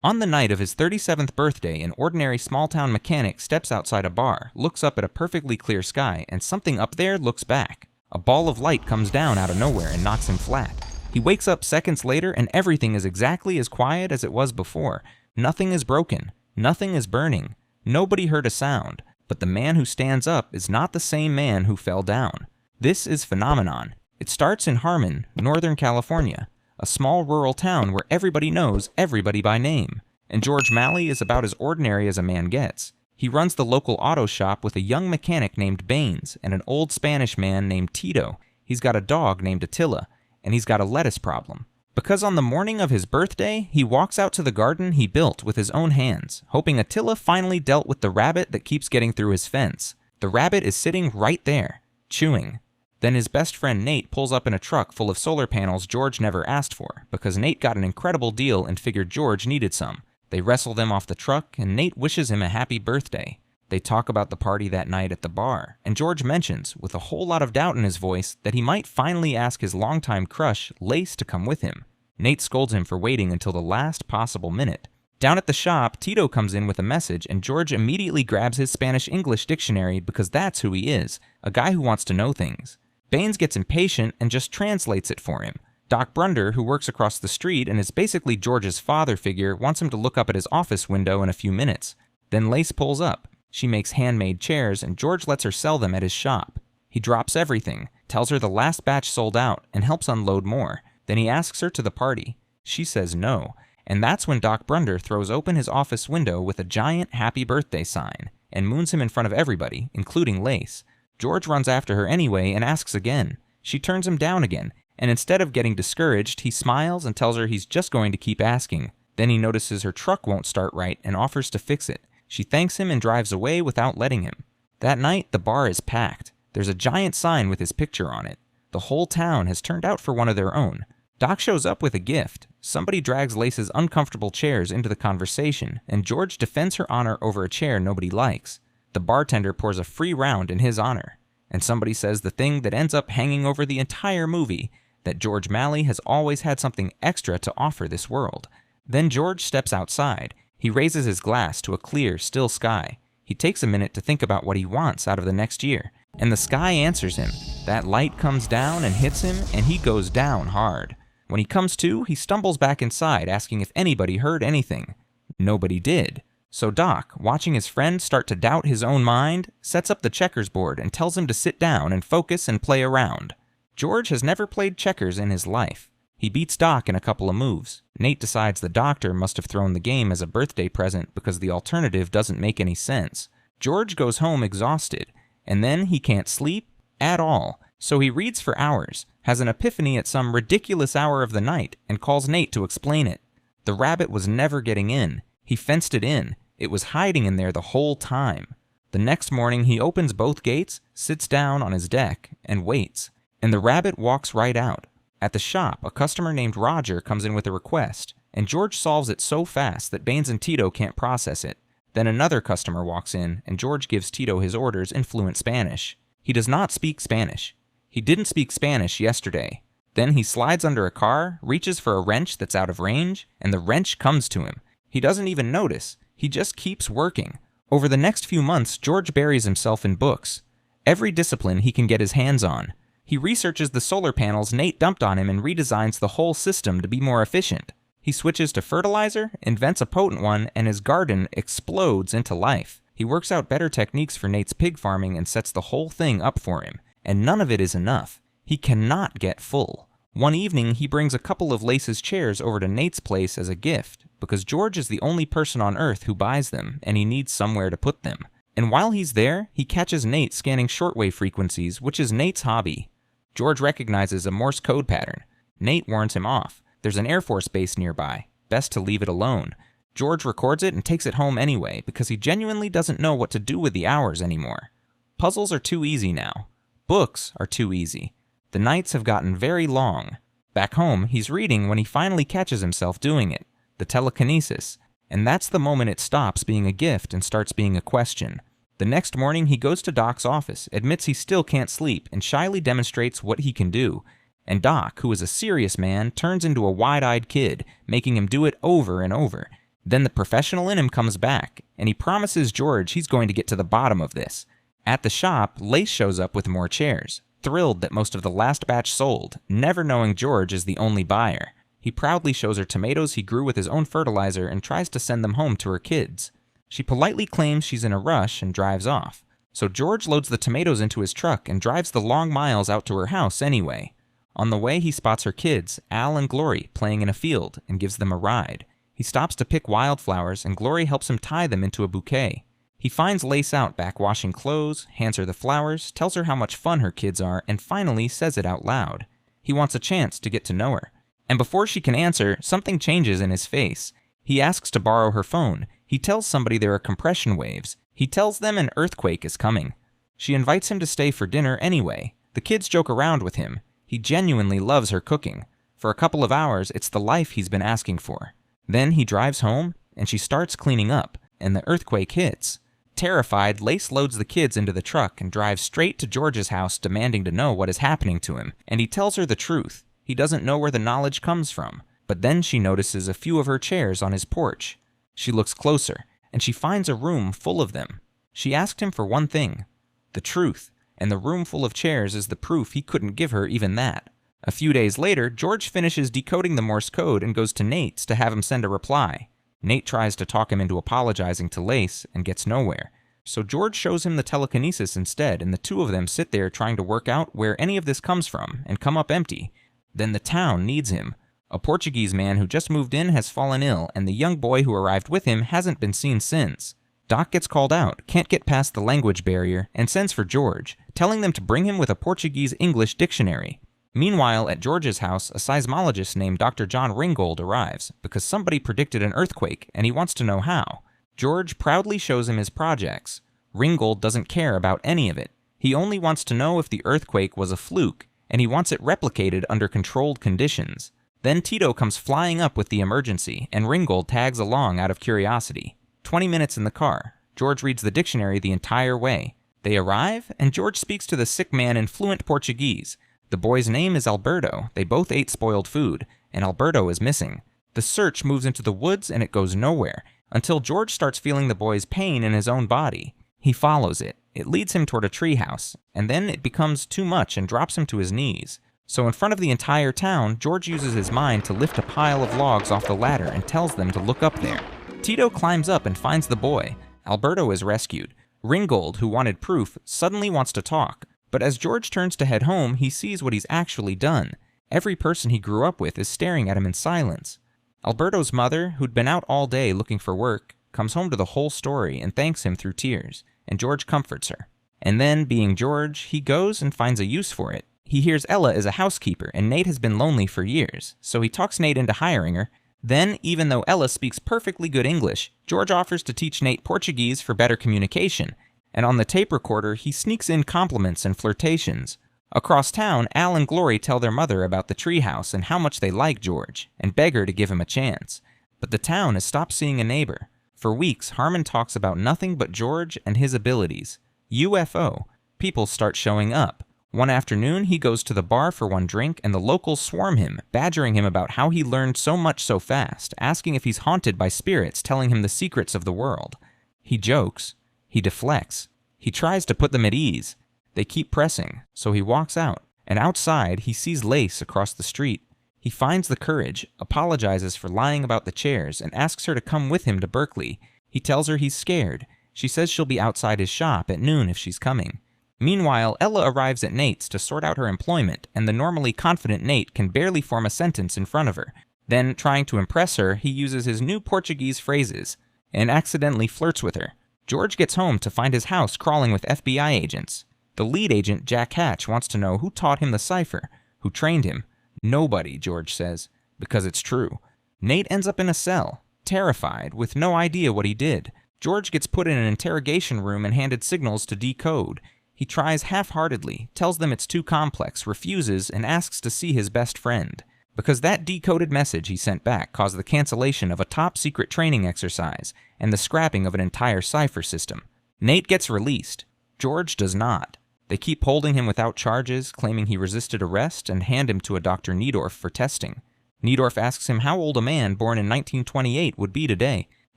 On the night of his 37th birthday, an ordinary small-town mechanic steps outside a bar, looks up at a perfectly clear sky, and something up there looks back. A ball of light comes down out of nowhere and knocks him flat. He wakes up seconds later and everything is exactly as quiet as it was before. Nothing is broken. Nothing is burning. Nobody heard a sound. But the man who stands up is not the same man who fell down. This is phenomenon. It starts in Harmon, Northern California, a small rural town where everybody knows everybody by name. And George Malley is about as ordinary as a man gets. He runs the local auto shop with a young mechanic named Baines and an old Spanish man named Tito. He's got a dog named Attila, and he's got a lettuce problem. Because on the morning of his birthday, he walks out to the garden he built with his own hands, hoping Attila finally dealt with the rabbit that keeps getting through his fence. The rabbit is sitting right there, chewing. Then his best friend Nate pulls up in a truck full of solar panels George never asked for, because Nate got an incredible deal and figured George needed some. They wrestle them off the truck, and Nate wishes him a happy birthday. They talk about the party that night at the bar, and George mentions, with a whole lot of doubt in his voice, that he might finally ask his longtime crush, Lace, to come with him. Nate scolds him for waiting until the last possible minute. Down at the shop, Tito comes in with a message, and George immediately grabs his Spanish-English dictionary because that's who he is, a guy who wants to know things. Baines gets impatient and just translates it for him. Doc Brunder, who works across the street and is basically George's father figure, wants him to look up at his office window in a few minutes. Then Lace pulls up. She makes handmade chairs, and George lets her sell them at his shop. He drops everything, tells her the last batch sold out, and helps unload more. Then he asks her to the party. She says no, and that's when Doc Brunder throws open his office window with a giant happy birthday sign, and moons him in front of everybody, including Lace. George runs after her anyway and asks again. She turns him down again, and instead of getting discouraged, he smiles and tells her he's just going to keep asking. Then he notices her truck won't start right and offers to fix it. She thanks him and drives away without letting him. That night, the bar is packed. There's a giant sign with his picture on it. The whole town has turned out for one of their own. Doc shows up with a gift. Somebody drags Lace's uncomfortable chairs into the conversation, and George defends her honor over a chair nobody likes. The bartender pours a free round in his honor. And somebody says the thing that ends up hanging over the entire movie, that George Malley has always had something extra to offer this world. Then George steps outside. He raises his glass to a clear, still sky. He takes a minute to think about what he wants out of the next year, and the sky answers him. That light comes down and hits him, and he goes down hard. When he comes to, he stumbles back inside, asking if anybody heard anything. Nobody did. So Doc, watching his friend start to doubt his own mind, sets up the checkers board and tells him to sit down and focus and play around. George has never played checkers in his life. He beats Doc in a couple of moves. Nate decides the doctor must have thrown the game as a birthday present because the alternative doesn't make any sense. George goes home exhausted, and then he can't sleep at all. So he reads for hours, has an epiphany at some ridiculous hour of the night, and calls Nate to explain it. The rabbit was never getting in. He fenced it in. It was hiding in there the whole time. The next morning he opens both gates, sits down on his deck, and waits. And the rabbit walks right out. At the shop, a customer named Roger comes in with a request, and George solves it so fast that Baines and Tito can't process it. Then another customer walks in, and George gives Tito his orders in fluent Spanish. He does not speak Spanish. He didn't speak Spanish yesterday. Then he slides under a car, reaches for a wrench that's out of range, and the wrench comes to him. He doesn't even notice. He just keeps working. Over the next few months, George buries himself in books. Every discipline he can get his hands on. He researches the solar panels Nate dumped on him and redesigns the whole system to be more efficient. He switches to fertilizer, invents a potent one, and his garden explodes into life. He works out better techniques for Nate's pig farming and sets the whole thing up for him. And none of it is enough. He cannot get full. One evening, he brings a couple of Lace's chairs over to Nate's place as a gift, because George is the only person on Earth who buys them, and he needs somewhere to put them. And while he's there, he catches Nate scanning shortwave frequencies, which is Nate's hobby. George recognizes a Morse code pattern. Nate warns him off. There's an Air Force base nearby. Best to leave it alone. George records it and takes it home anyway, because he genuinely doesn't know what to do with the hours anymore. Puzzles are too easy now. Books are too easy. The nights have gotten very long. Back home, he's reading when he finally catches himself doing it. The telekinesis. And that's the moment it stops being a gift and starts being a question. The next morning, he goes to Doc's office, admits he still can't sleep, and shyly demonstrates what he can do. And Doc, who is a serious man, turns into a wide-eyed kid, making him do it over and over. Then the professional in him comes back, and he promises George he's going to get to the bottom of this. At the shop, Lace shows up with more chairs, thrilled that most of the last batch sold, never knowing George is the only buyer. He proudly shows her tomatoes he grew with his own fertilizer and tries to send them home to her kids. She politely claims she's in a rush and drives off. So George loads the tomatoes into his truck and drives the long miles out to her house anyway. On the way, he spots her kids, Al and Glory, playing in a field and gives them a ride. He stops to pick wildflowers and Glory helps him tie them into a bouquet. He finds Lace out back washing clothes, hands her the flowers, tells her how much fun her kids are, and finally says it out loud. He wants a chance to get to know her. And before she can answer, something changes in his face. He asks to borrow her phone. He tells somebody there are compression waves. He tells them an earthquake is coming. She invites him to stay for dinner anyway. The kids joke around with him. He genuinely loves her cooking. For a couple of hours, it's the life he's been asking for. Then he drives home, and she starts cleaning up, and the earthquake hits. Terrified, Lace loads the kids into the truck and drives straight to George's house demanding to know what is happening to him, and he tells her the truth. He doesn't know where the knowledge comes from, but then she notices a few of her chairs on his porch. She looks closer, and she finds a room full of them. She asked him for one thing, the truth, and the room full of chairs is the proof he couldn't give her even that. A few days later, George finishes decoding the Morse code and goes to Nate's to have him send a reply. Nate tries to talk him into apologizing to Lace and gets nowhere. So George shows him the telekinesis instead, and the two of them sit there trying to work out where any of this comes from and come up empty. Then the town needs him. A Portuguese man who just moved in has fallen ill, and the young boy who arrived with him hasn't been seen since. Doc gets called out, can't get past the language barrier, and sends for George, telling them to bring him with a Portuguese-English dictionary. Meanwhile, at George's house, a seismologist named Dr. John Ringgold arrives, because somebody predicted an earthquake, and he wants to know how. George proudly shows him his projects. Ringgold doesn't care about any of it. He only wants to know if the earthquake was a fluke, and he wants it replicated under controlled conditions. Then Tito comes flying up with the emergency, and Ringgold tags along out of curiosity. 20 minutes in the car. George reads the dictionary the entire way. They arrive, and George speaks to the sick man in fluent Portuguese. The boy's name is Alberto. They both ate spoiled food, and Alberto is missing. The search moves into the woods, and it goes nowhere, until George starts feeling the boy's pain in his own body. He follows it. It leads him toward a treehouse, and then it becomes too much and drops him to his knees. So in front of the entire town, George uses his mind to lift a pile of logs off the ladder and tells them to look up there. Tito climbs up and finds the boy. Alberto is rescued. Ringgold, who wanted proof, suddenly wants to talk. But as George turns to head home, he sees what he's actually done. Every person he grew up with is staring at him in silence. Alberto's mother, who'd been out all day looking for work, comes home to the whole story and thanks him through tears, and George comforts her. And then, being George, he goes and finds a use for it. He hears Ella is a housekeeper, and Nate has been lonely for years, so he talks Nate into hiring her. Then, even though Ella speaks perfectly good English, George offers to teach Nate Portuguese for better communication, and on the tape recorder, he sneaks in compliments and flirtations. Across town, Al and Glory tell their mother about the treehouse and how much they like George, and beg her to give him a chance. But the town has stopped seeing a neighbor. For weeks, Harmon talks about nothing but George and his abilities. UFO. People start showing up. One afternoon, he goes to the bar for one drink, and the locals swarm him, badgering him about how he learned so much so fast, asking if he's haunted by spirits telling him the secrets of the world. He jokes. He deflects. He tries to put them at ease. They keep pressing, so he walks out, and outside, he sees Lace across the street. He finds the courage, apologizes for lying about the chairs, and asks her to come with him to Berkeley. He tells her he's scared. She says she'll be outside his shop at noon if she's coming. Meanwhile, Ella arrives at Nate's to sort out her employment, and the normally confident Nate can barely form a sentence in front of her. Then, trying to impress her, he uses his new Portuguese phrases, and accidentally flirts with her. George gets home to find his house crawling with FBI agents. The lead agent, Jack Hatch, wants to know who taught him the cipher, who trained him. Nobody, George says, because it's true. Nate ends up in a cell, terrified, with no idea what he did. George gets put in an interrogation room and handed signals to decode. He tries half-heartedly, tells them it's too complex, refuses, and asks to see his best friend. Because that decoded message he sent back caused the cancellation of a top-secret training exercise and the scrapping of an entire cipher system. Nate gets released. George does not. They keep holding him without charges, claiming he resisted arrest, and hand him to a Dr. Niedorf for testing. Niedorf asks him how old a man born in 1928 would be today,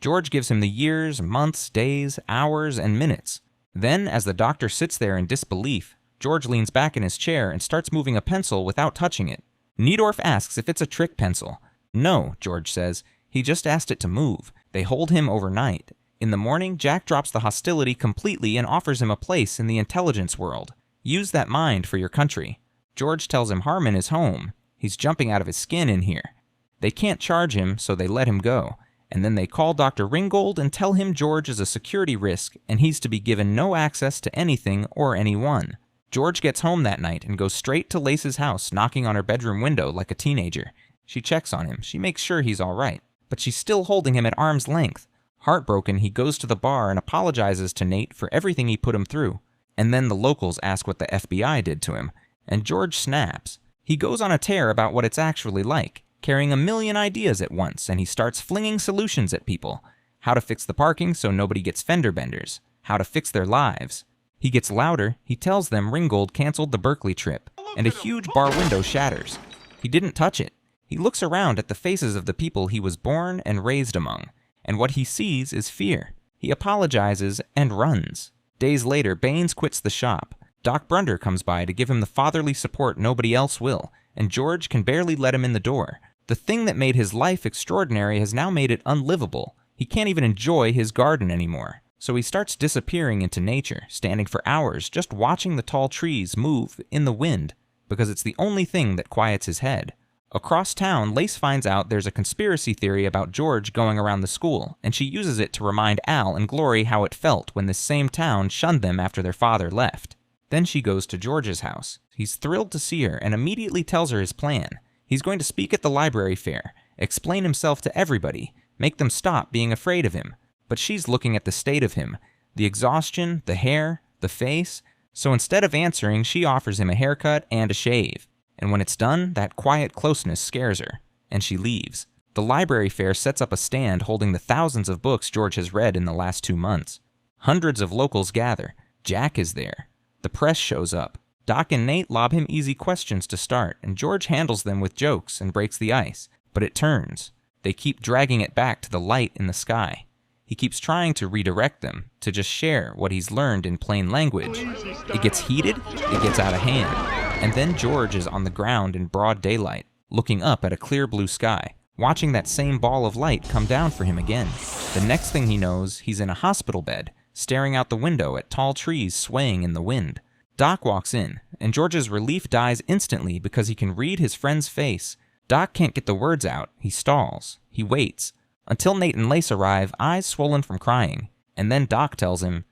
George gives him the years, months, days, hours, and minutes. Then, as the doctor sits there in disbelief, George leans back in his chair and starts moving a pencil without touching it. Niedorf asks if it's a trick pencil. No, George says. He just asked it to move. They hold him overnight. In the morning, Jack drops the hostility completely and offers him a place in the intelligence world. Use that mind for your country. George tells him Harmon is home. He's jumping out of his skin in here. They can't charge him, so they let him go. And then they call Dr. Ringgold and tell him George is a security risk and he's to be given no access to anything or anyone. George gets home that night and goes straight to Lace's house, knocking on her bedroom window like a teenager. She checks on him. She makes sure he's all right. But she's still holding him at arm's length. Heartbroken, he goes to the bar and apologizes to Nate for everything he put him through. And then the locals ask what the FBI did to him. And George snaps. He goes on a tear about what it's actually like, carrying a million ideas at once, and he starts flinging solutions at people. How to fix the parking so nobody gets fender benders. How to fix their lives. He gets louder. He tells them Ringgold canceled the Berkeley trip, and a huge bar window shatters. He didn't touch it. He looks around at the faces of the people he was born and raised among, and what he sees is fear. He apologizes and runs. Days later, Baines quits the shop. Doc Brunder comes by to give him the fatherly support nobody else will, and George can barely let him in the door. The thing that made his life extraordinary has now made it unlivable. He can't even enjoy his garden anymore. So he starts disappearing into nature, standing for hours just watching the tall trees move in the wind, because it's the only thing that quiets his head. Across town, Lace finds out there's a conspiracy theory about George going around the school, and she uses it to remind Al and Glory how it felt when this same town shunned them after their father left. Then she goes to George's house. He's thrilled to see her and immediately tells her his plan. He's going to speak at the library fair, explain himself to everybody, make them stop being afraid of him. But she's looking at the state of him, the exhaustion, the hair, the face, so instead of answering, she offers him a haircut and a shave. And when it's done, that quiet closeness scares her, and she leaves. The library fair sets up a stand holding the thousands of books George has read in the last 2 months. Hundreds of locals gather. Jack is there. The press shows up. Doc and Nate lob him easy questions to start, and George handles them with jokes and breaks the ice. But it turns. They keep dragging it back to the light in the sky. He keeps trying to redirect them, to just share what he's learned in plain language. It gets heated, it gets out of hand. And then George is on the ground in broad daylight, looking up at a clear blue sky, watching that same ball of light come down for him again. The next thing he knows, he's in a hospital bed, staring out the window at tall trees swaying in the wind. Doc walks in, and George's relief dies instantly because he can read his friend's face. Doc can't get the words out. He stalls. He waits. Until Nate and Lace arrive, eyes swollen from crying. And then Doc tells him,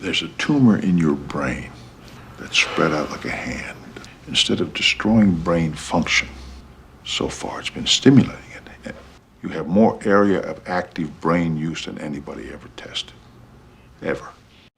"There's a tumor in your brain that's spread out like a hand. Instead of destroying brain function, so far it's been stimulating it. You have more area of active brain use than anybody ever tested. Ever."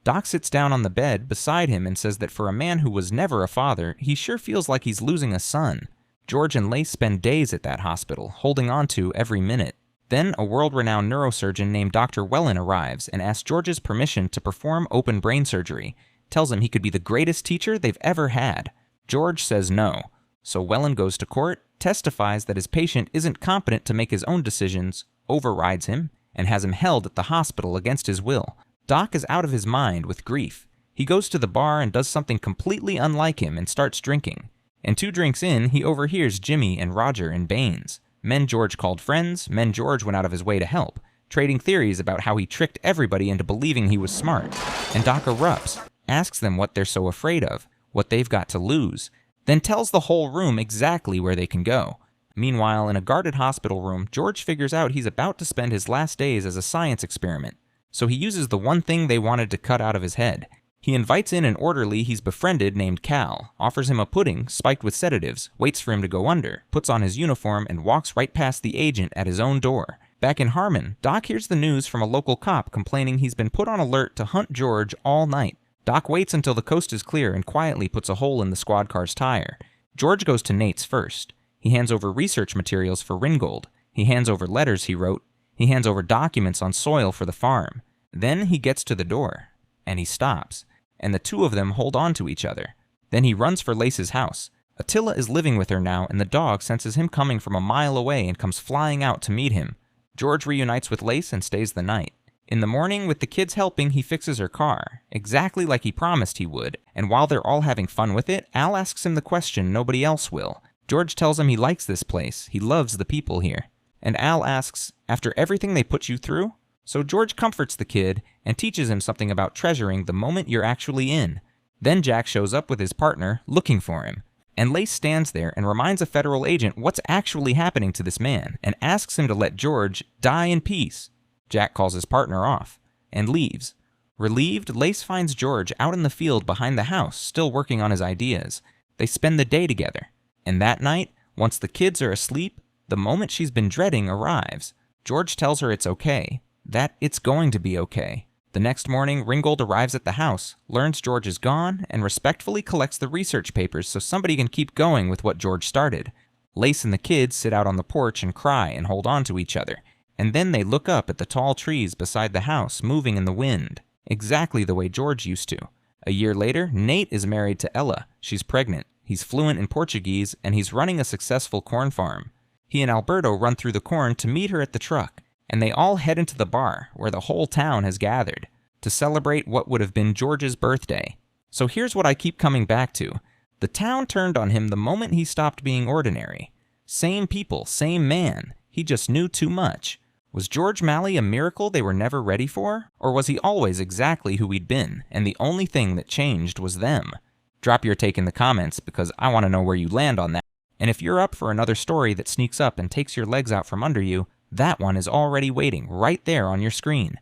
Doc sits down on the bed beside him and says that for a man who was never a father, he sure feels like he's losing a son. George and Lace spend days at that hospital, holding on to every minute. Then a world-renowned neurosurgeon named Dr. Wellen arrives and asks George's permission to perform open brain surgery, tells him he could be the greatest teacher they've ever had. George says no, so Wellen goes to court, testifies that his patient isn't competent to make his own decisions, overrides him, and has him held at the hospital against his will. Doc is out of his mind with grief. He goes to the bar and does something completely unlike him and starts drinking. And 2 drinks in, he overhears Jimmy and Roger and Baines, men George called friends, men George went out of his way to help, trading theories about how he tricked everybody into believing he was smart. And Doc erupts, asks them what they're so afraid of, what they've got to lose, then tells the whole room exactly where they can go. Meanwhile, in a guarded hospital room, George figures out he's about to spend his last days as a science experiment. So he uses the one thing they wanted to cut out of his head. He invites in an orderly he's befriended named Cal, offers him a pudding spiked with sedatives, waits for him to go under, puts on his uniform, and walks right past the agent at his own door. Back in Harmon, Doc hears the news from a local cop complaining he's been put on alert to hunt George all night. Doc waits until the coast is clear and quietly puts a hole in the squad car's tire. George goes to Nate's first. He hands over research materials for Ringgold. He hands over letters he wrote. He hands over documents on soil for the farm. Then he gets to the door, and he stops, and the 2 of them hold on to each other. Then he runs for Lace's house. Attila is living with her now, and the dog senses him coming from a mile away and comes flying out to meet him. George reunites with Lace and stays the night. In the morning, with the kids helping, he fixes her car, exactly like he promised he would, and while they're all having fun with it, Al asks him the question nobody else will. George tells him he likes this place, he loves the people here. And Al asks, after everything they put you through? So George comforts the kid and teaches him something about treasuring the moment you're actually in. Then Jack shows up with his partner, looking for him. And Lace stands there and reminds a federal agent what's actually happening to this man, and asks him to let George die in peace. Jack calls his partner off, and leaves. Relieved, Lace finds George out in the field behind the house, still working on his ideas. They spend the day together. And that night, once the kids are asleep, the moment she's been dreading arrives. George tells her it's okay, that it's going to be okay. The next morning, Ringgold arrives at the house, learns George is gone, and respectfully collects the research papers so somebody can keep going with what George started. Lace and the kids sit out on the porch and cry and hold on to each other. And then they look up at the tall trees beside the house moving in the wind, exactly the way George used to. A year later, Nate is married to Ella. She's pregnant. He's fluent in Portuguese, and he's running a successful corn farm. He and Alberto run through the corn to meet her at the truck, and they all head into the bar, where the whole town has gathered, to celebrate what would have been George's birthday. So here's what I keep coming back to. The town turned on him the moment he stopped being ordinary. Same people, same man. He just knew too much. Was George Malley a miracle they were never ready for? Or was he always exactly who he'd been, and the only thing that changed was them? Drop your take in the comments, because I want to know where you land on that. And if you're up for another story that sneaks up and takes your legs out from under you, that one is already waiting right there on your screen.